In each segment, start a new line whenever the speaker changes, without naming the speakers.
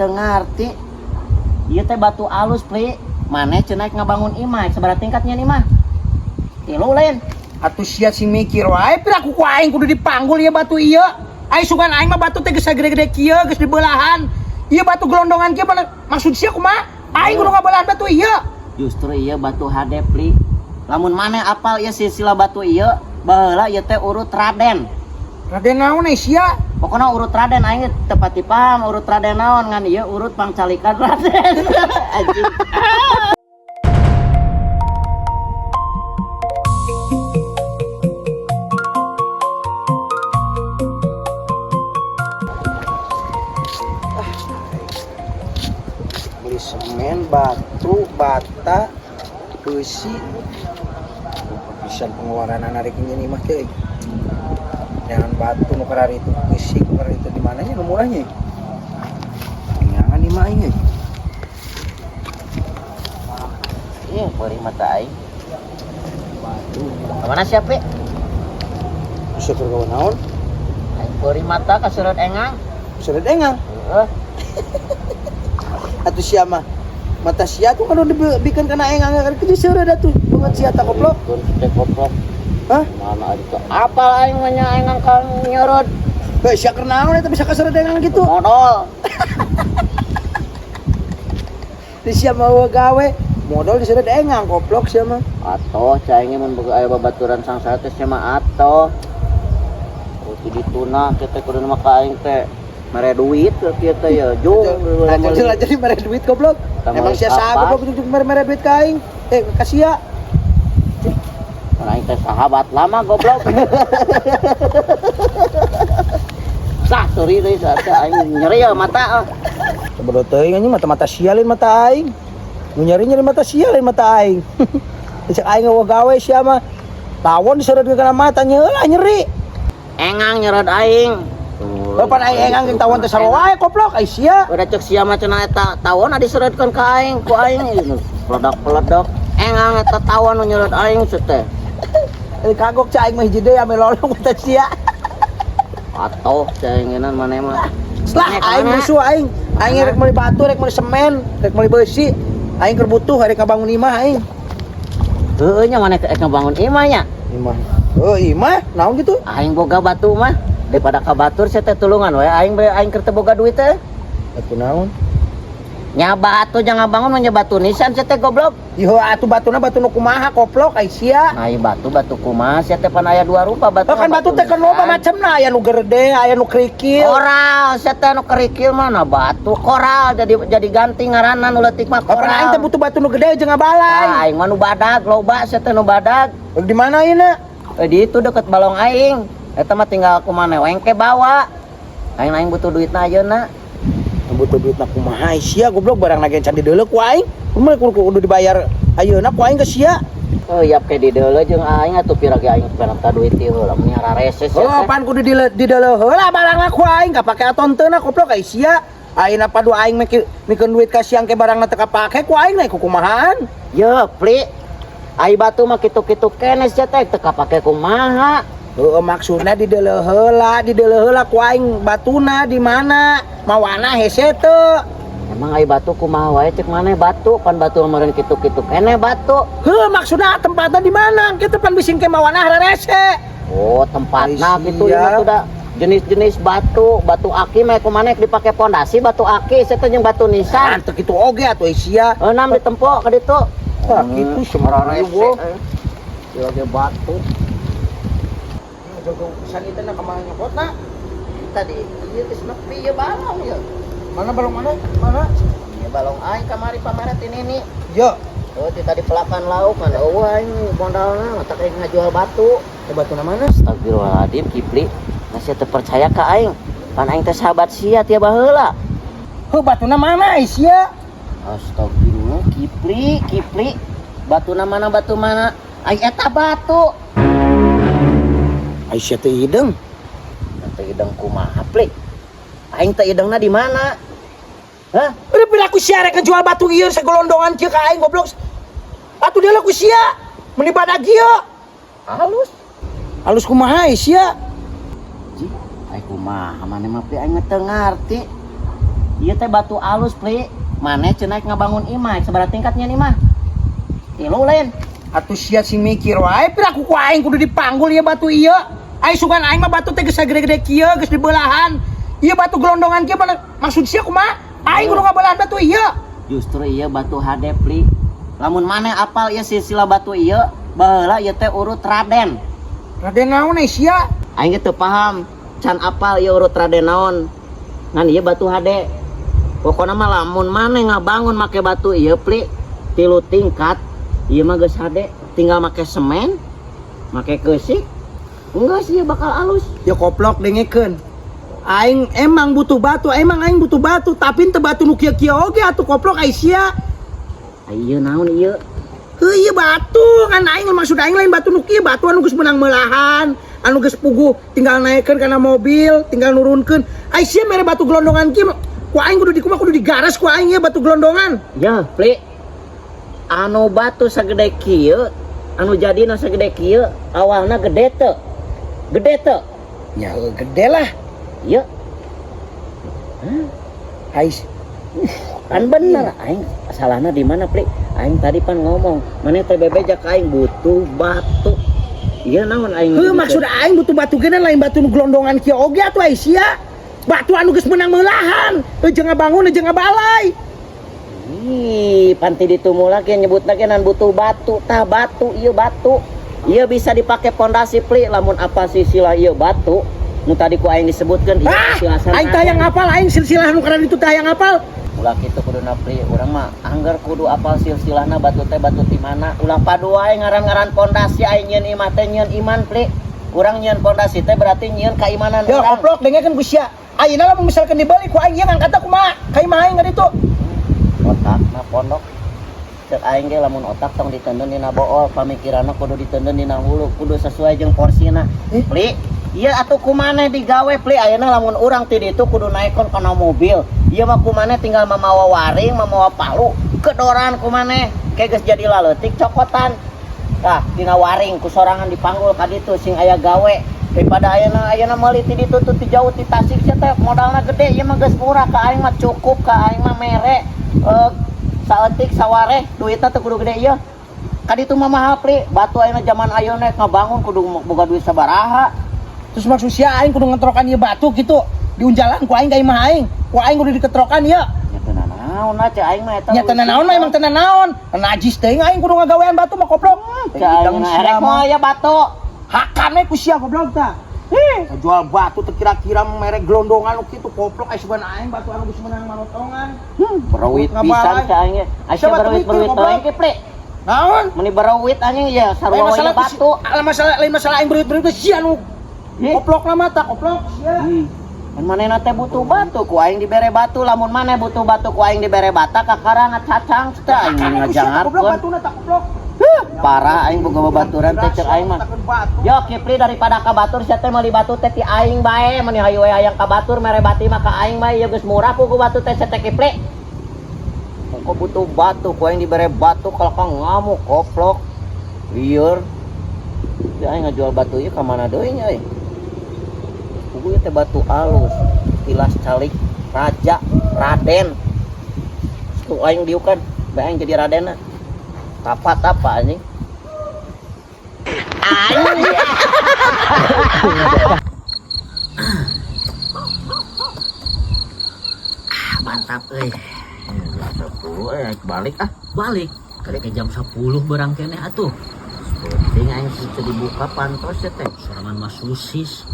teu ngarti. Ieu teh batu alus, Pli. Maneh cenah ngabangun imah, sabaraha tingkatnya nih mah? 3 lain.
Atuh sia sing mikir wae piraku ku aing kudu dipanggul ieu batu ieu. Ai sugan aing mah batu teh geus sagede-gede kieu geus dibelahan. Ieu batu gelondongan kieu maksud sia kumaha? Aing kudu ngabelahan batu ieu.
Justru ieu batu hade, Pli. Lamun maneh apal ieu silsilah batu ieu, baheula ieu teh urut Raden.
Raden naon sia?
Pokoknya urut Raden aing teu pati paham urut Raden naon ngan ieu urut pangcalikan Raden. Anjing.
Beli semen, batu, bata, besi. Bisa pengeluaran anak ini mah teh. Jangan batu nu karari itu besi karari itu di mananya nu murahnya. Jangan di mana
Iya, beri mata aing. Batu. Mana siapa?
Bisa bergawan naon?
Aing beri mata ka seureut engang.
Seureut engang.
Heeh.
Atuh sia mah mata sia tuh kalau dibikin kena engang kan kitu seureut atuh. Banget sia tak goblok.
Teh goblok.
Hah?
Mana ada tuh? Apal aing mah nya engang ka nyorot.
Heh, sia keur naon eta bisa ka seureut engang gitu.
Modal.
Teu sia mau gawe modal di seureut engang goblok sia mah.
Atoh caing mun boga aya babaturan sangsara teh sia mah atoh. Kudu dituna kita kudu mah ka aing teh mere duit kieu teh ya jung.
Jadi mere duit goblok. Emang sia saha goblok untuk mere duit ka aing. Ka sia.
Aing teh sahabat lama goblok. Sah sorry deui saatnya aing nyeri ya mata.
Sebelum teuing anjing mata sia lain mata aing. Nu nyari mata sia lain mata aing. Cek aing eueuh gawe sia mah. Tawon diseureup kana mata nyeula nyeri.
Engang nyerot aing.
Bapak aing engang jeung tawon teh sarua wae goblok ai sia.
Udah cek sia mah cenah eta tawon diseretkeun ka aing ku aing peledak-peledak. Engang eta tawon nu nyerot aing teh.
Kagok cai aing mah hiji deui ame lolong teh sia.
Atoh caingenan maneh mah.
Selah aing musuh aing. Aing rek meuli batu, rek meuli semen, rek meuli besi. Aing keur butuh rek kabangun imah aing.
Heueuh nya maneh rek ngabangun imah nya.
Imah. Oh, imah naon gitu?
Aing boga batu mah daripada ka batur saya teh tulungan we aing keur teu boga duit teh.
Atuh naon?
Nya batu jangan bangun nya batu nisan saya teh goblok.
Yo atuh batuna batu nu kumaha goblok ai sia.
Nah, batu kumaha saya teh pan aya 2 rupa batu.
Kan batu teh kan loba macemna, aya nu gede, aya nu kerikil.
Koral, saya teh nu kerikil mana batu koral jadi ganti ngaranna nu leutik mah koral.
Kan aing teh butuh batu nu gede jeung ngabalay.
Nah, aing mah nu badag loba saya teh nu badag.
Di mana ieu?
Di itu deket balong aing. Eta mah tinggal kumaha wengke bawa. Aing butuh duitna ayeuna.
Butuh duitna kumaha sia goblok barang lagi can dideuleu ku aing. Kudu dibayar ayeuna ku aing ke sia.
Oh, yap ke dideuleu jeung aing atuh piragi aing penata duit ieu heula mun rarese sia.
Oh, pan kudu dideuleu heula barangna ku aing kapake atonteuna goblok ai sia. Ayeuna padu aing mikeun duit ka siang ke barangna teu kapake ku aing naik kumahaan.
Ye, Pli. Ai batu mah kitu-kitu keneh sia teh teu kapake kumaha.
Heueuh maksudna dideuleu heula ku aing batuna di mana? Mawana hese teu.
Emang ai batu kumaha wae cek maneh batu pan batu meureun kitu-kitu keneh batu.
Heuh maksudna tempatna di mana? Kitu pan bising ke mawana hararese.
Oh, tempatna kitu ieu mah jenis-jenis batu aki mah kumaneh dipake pondasi batu aki saya teh jeung batu nisan.
Teu kitu oge atuh sia.
Eunam ditempo ka ditu.
Tah kitu semerarese.
Ieu ge batu.
Jogo pisan itu na kemana nyokotna?
Tadi ieu geus nepi ieu balong ieu.
Mana balong mana? Mana?
Ieu balong aing kamari pamaret ini.
Yo.
Oh, di tadi pelakan lauk kan eueuh aing modalna matak aing ngajual batu.
Batuna mana?
Astagfirullahaladzim Kipli. Masih teu percaya ka aing. Pan aing teh sahabat sia tiap baheula.
Heuh batuna mana sia?
Astagfirullah Kipli. Batuna mana batu mana? Aing eta batu.
Aisyah teh hidung.
Teu hidung kumaha, Pli? Aing teh hidungna di mana? Hah?
Udah pila aku sia rek ngejual batu ieu segolondongan kieu ka aing goblok. Atuh dia ku sia. Meni badag ieu. Halus kumaha sia?
Ji, ai kumaha maneh mah Pli aing teu ngarti. Ieu teh batu alus, Pli. Maneh cenah ngabangun imah, sabaraha tingkatnya nih mah? 3 lain.
Atuh sia si mikir wae piraku ku aing kudu dipanggul ieu batu ieu. Ai sugan aing mah batu teh geus sagede-gede kieu geus dibelahan. Ieu batu gelondongan kieu maksud sia kumaha? Aing kudu ngabelahan batu ieu.
Justru ieu batu hade, Pli. Lamun maneh apal ieu silsilah batu ieu, baheula ieu teh urut Raden.
Raden naon sia?
Aing teu paham can apal ieu urut Raden naon. Ngan ieu batu hade. Pokona mah lamun maneh ngabangun make batu ieu, Pli, 3 tingkat, ieu mah geus hade, tinggal make semen, make keusik. Enggak sih bakal alus.
Ya koplok dengekeun. Aing emang butuh batu, tapi teu batu nu kieu-kieu oge atuh koplok ai sia.
Ieu naon ieu?
Heuh ieu batu, kan aing maksud aing lain batu nu kieu, batu anu geus meunang meulahan, anu geus puguh tinggal naikkeun kana mobil, tinggal nurunkeun. Ai sia mere batu gelondongan kieu ku aing kudu digaras ku aing ya batu gelondongan.
Ya, Pli. Anu batu sagede kieu, anu jadina sagede kieu, awalna gede teu? Gede teu?
Ya gede lah.
Ieu.
Ai
Kan bener, aing salahna di mana, Pli? Aing tadi pan ngomong, maneh teh bebejak aing butuh batu. Ieu naon aing?
Heuh maksud aing butuh batu geunan lain batu nu gelondongan kieu oge atuh ai sia. Batu anu geus meunang meulahan, jeung ngabangun jeung ngabalai.
Ih, panti ditumula ge nyebutna ge nan butuh batu, tah batu ieu batu. Ieu bisa dipake pondasi, Pli, lamun apa silsilah ieu batu. Nu tadi ku aing disebutkeun ieu silsilah.
Aing tah yang hafal aing silsilah nu kana ditu tah yang hafal.
Ulah kitu kuduna, Pli, urang mah anggar kudu apal silsilahna batu teh batu ti mana. Ulah padu wae ngaran-ngaran pondasi aing nyieun imah teh nyieun iman, Pli. Urang nyieun pondasi teh berarti nyieun keimanan
Ya
urang.
goblok dengekeun ku sia. Ayeuna lamun misalkan dibalik ku aing ieu ngangkatna kumaha? Ka imah aing ngaditu.
Otakna pondok. Cek aing ge lamun otak tong diteundeun dina bool, pamikiranna kudu diteundeun dina hulu, kudu sesuai jeung porsina. Pli, ieu atuh kumaneh digawe, Pli. Ayeuna lamun urang ti ditu kudu naikon kana mobil. Ieu mah kumaneh tinggal mamawa waring, mamawa palu, kedoran kumaneh. Kayak geus jadi laleutik cokotan. Tah, dina waring ku sorangan dipanggul ka ditu sing aya gawe. Daripada ayeuna meuli ti ditu ti jauh ti Tasik sia teh modalna gede, ieu mah geus murah ka aing mah cukup ka aing mah mere. Saeutik sawareh duitna teh kudu gede ieu. Ka ditu mah mahal, Pli. Batu ayeuna zaman ayeuna ngabangun kudu boga duit sabaraha.
Terus maksud sia aing kudu ngetrokan ieu batu gitu. Diunjalan ku aing ka imah aing. Ku aing kudu diketrokan ieu.
Nya teu naon cek aing mah eta.
Nya teu naon mah emang teu naon. Najis teuing aing kudu ngagawean batu mah koplok.
Cek aing erek moal ya batu.
Hakane ku sia goblok tah. Jual batu teh kira-kira merek gelondongan nu kitu koplok ai sugan aing batu anu geus meunang manotongan.
Berawit pisan ka aing. Asa berawit aing ge, Pli.
Naon?
Meni berawit anjing ya sarua wae batu.
Lain masalah aing berawit sia nu koplok na mata koplok sia.
Mun manehna teh butuh batu ku aing dibere batu, lamun maneh butuh batu ku aing dibere bata kakara ngacacang teh aing ngajangarkeun.
Goblok batuna tak koplok.
Parah aing boga babaturan teh cek aing mah. Yo Kipli daripada ka batur sia teh meuli batu teh ti aing bae, mun hayu we hayang ka batur mere bati mah ka aing bae, ieu geus murah ku batu teh teh Kipli. Kok butuh batu ku aing dibere batu kalau ka ngamuk koplok. Lieur. Ya aing ngajual batu ieu ka mana deui nya euy. Kudu teh batu alus, tilas calik raja, Raden. Tu aing diukan, bae aing jadi Radenna. Kapat apa anjing? Mantap euy. Balik ah.
Balik kali ke jam 10 barang kene atuh.
Penting aing situ dibuka pantos ya teh.
Sorangan mas susis.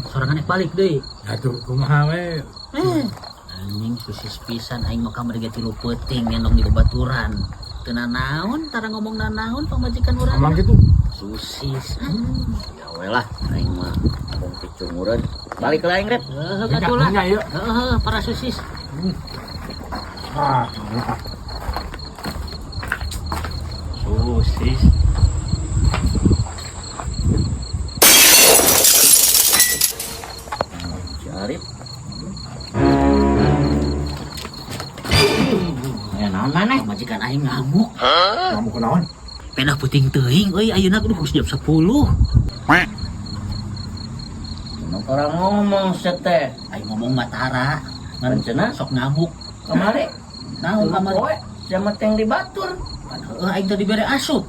Sorangan balik deui.
Atuh kumaha we?
Anjing susis pisan aing mah kamari ge 3 peuting ngendong di babaturan. Teu naon tara ngomong naon pamajikan urang.
Emang gitu.
Susis.
Ya we lah aing mah ngomong picungureun. Balik lah aing rep.
Heuh katulah. Heuh para susis. Susis.
Jarip. Naon maneh?
Majikan aing ngamuk.
Ngamuk kunaon?
Pedah puting teuing euy ayeuna kudu jam 10.
Orang ngomong seteh.
Aing ngomong Matara. Ngan cenah sok ngabuk kamari. Naon kamari?
Sama teng di batur.
Aing tadi bere asup.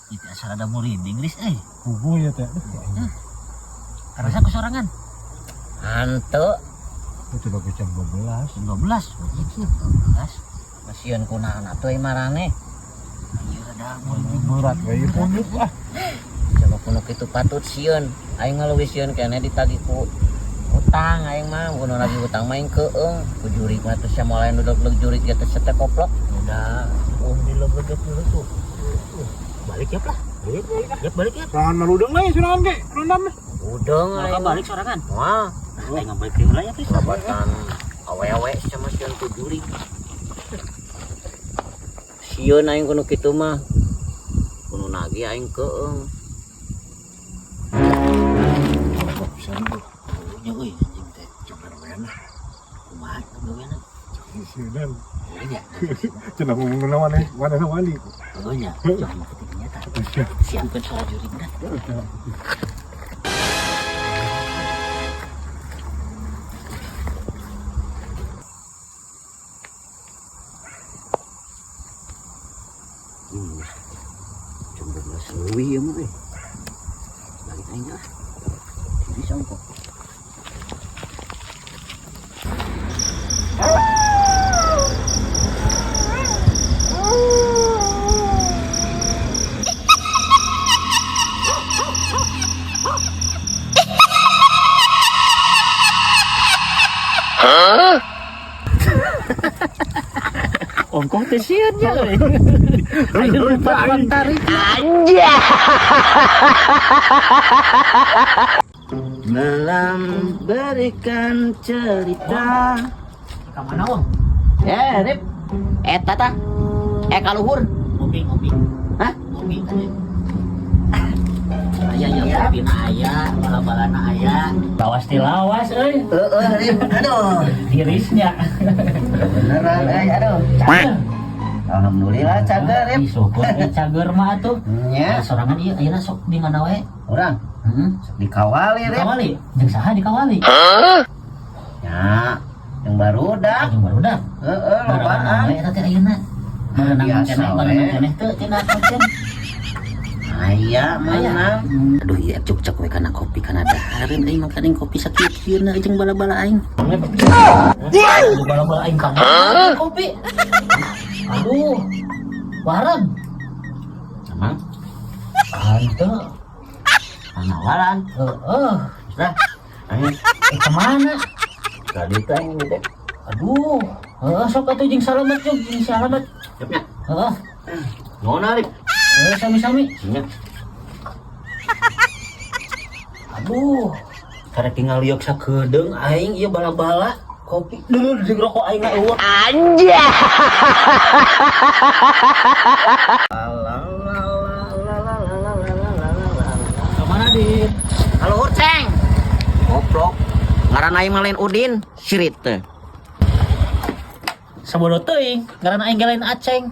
Itu asal ada murid Inggris
Kubu ya teh.
Rasa kesorangan.
Hantu.
Itu bagus jam 12.
12. Begitu 12.
Masieun kunaon atuh ieu marane.
Ieu ada
Berat we ieu punduk ah.
Coba kuno kitu patut sieun. Aing ngaleuwih sieun keneh ditagih ku utang aing mah kuno lagi utang main keung. Ku jurig mah teh sia mulai nudeg jurig ya teh teh koplok.
udah dilebeget dulu tuh. Balik ya lah. Balik ya.
Sorangan marudeng lah sorangan ge, rondam.
Udeng
Maka balik sorangan.
Wah,
Aing ngabalik ke wilayah teh.
babatan awe-awe sama sieun ku jurig. Sieun aing kuno kitu mah. Kuno nagih aing keung.
Bisa nih.
Nya euy anjing teh.
Coba wena.
Kumaha gaweana?
Sieunan.
Iya.
Cenah ngomong mana wali.
Oh nya, jangan ketingginya tah. Siapkeun salajurig dah.
Jam 12 leuwih ya mah. Balik aing lah. Jadi sangkok.
Ongkong teh sieun nya euy. Aing lupa tarik.
Malam berikan cerita.
Ka mana wong?
Rip. Eta tah. Kaluhur.
Ngopi.
Hah?
Ngopi teh. Aya ya kopi aya, bala-balana aya. Lawas ti lawas euy.
Rip. Aduh.
Tirisnya.
Beneran aduh. Alhamdulillah cager, Rip.
Syukur cager mah atuh.
Nya,
Sorangan ieu ayeuna sok di mana we?
urang
Heeh.
dikawali, Rip.
Dikawali. Jeung saha dikawali?
Ya, yang baru dah.
Jeung barudak.
Lobaan.
Barenang we eta teh ayeuna. Barenang
Biasa
keneh,
we.
barenang keneh teu tina konten.
Aya, menang.
Aduh iya cuk we kana kopi kana dahareun aing mah kadang kopi sakieun jeung bala-bala aing. Bala-bala aing kana kopi. Aduh. Wareg.
Emang?
Henteu. Panawalan.
Dah. Ayo,
Kemana?
tadi teh ini teh.
Aduh. Sok atuh jeung salamet jeung salamet.
Cepnya.
Nona
Rip.
sami-sami.
Nya.
Aduh. Karek tinggal liuk sakedeung aing ieu bala-bala kopi. Dulu jeung rokok aing eueuh. Kemana Dit?
Halo Urceng. Goblok. Ngaran aing mah lain Udin, sirit teh.
Sabodo teuing, ngaranna aing lain Aceng.